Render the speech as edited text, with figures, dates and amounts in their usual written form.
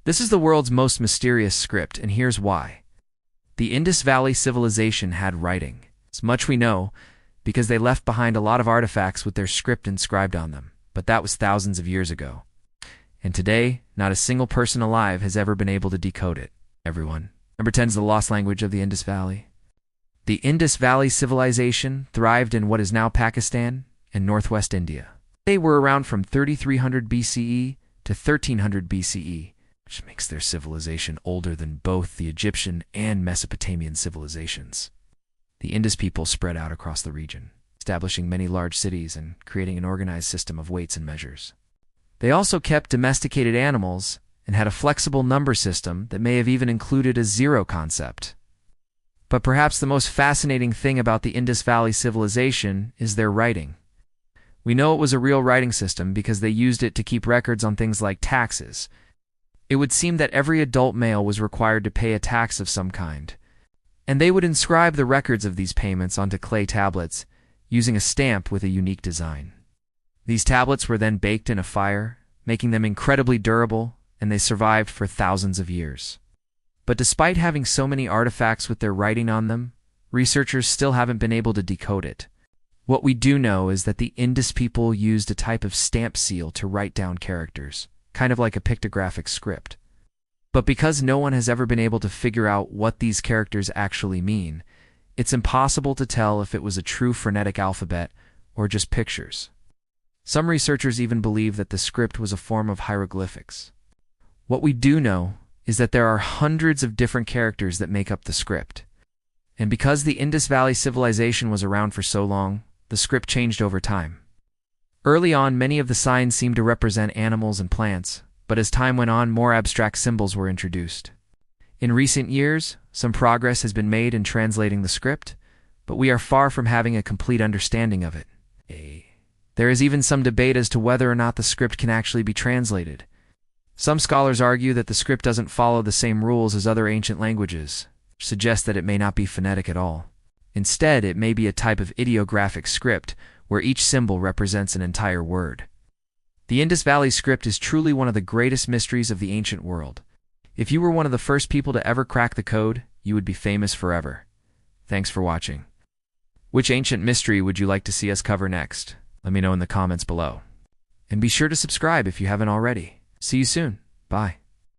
This is the world's most mysterious script, and here's why. The Indus Valley Civilization had writing. It's much we know, because they left behind a lot of artifacts with their script inscribed on them, but that was thousands of years ago. And today, not a single person alive has ever been able to decode it. Everyone. Number 10 is the lost language of the Indus Valley. The Indus Valley Civilization thrived in what is now Pakistan and northwest India. They were around from 3300 BCE to 1300 BCE, which makes their civilization older than both the Egyptian and Mesopotamian civilizations. The Indus people spread out across the region, establishing many large cities and creating an organized system of weights and measures. They also kept domesticated animals and had a flexible number system that may have even included a zero concept. But perhaps the most fascinating thing about the Indus Valley Civilization is their writing. We know it was a real writing system because they used it to keep records on things like taxes. It would seem that every adult male was required to pay a tax of some kind, and they would inscribe the records of these payments onto clay tablets using a stamp with a unique design. These tablets were then baked in a fire, making them incredibly durable, and they survived for thousands of years. But despite having so many artifacts with their writing on them, researchers still haven't been able to decode it. What we do know is that the Indus people used a type of stamp seal to write down characters, kind of like a pictographic script. But because no one has ever been able to figure out what these characters actually mean, it's impossible to tell if it was a true phonetic alphabet or just pictures. Some researchers even believe that the script was a form of hieroglyphics. What we do know is that there are hundreds of different characters that make up the script. And because the Indus Valley Civilization was around for so long, the script changed over time. Early on, many of the signs seemed to represent animals and plants, but as time went on, more abstract symbols were introduced. In recent years, some progress has been made in translating the script, but we are far from having a complete understanding of it. There is even some debate as to whether or not the script can actually be translated. Some scholars argue that the script doesn't follow the same rules as other ancient languages, which suggests that it may not be phonetic at all. Instead, it may be a type of ideographic script, where each symbol represents an entire word. The Indus Valley script is truly one of the greatest mysteries of the ancient world. If you were one of the first people to ever crack the code, you would be famous forever. Thanks for watching. Which ancient mystery would you like to see us cover next? Let me know in the comments below. And be sure to subscribe if you haven't already. See you soon. Bye.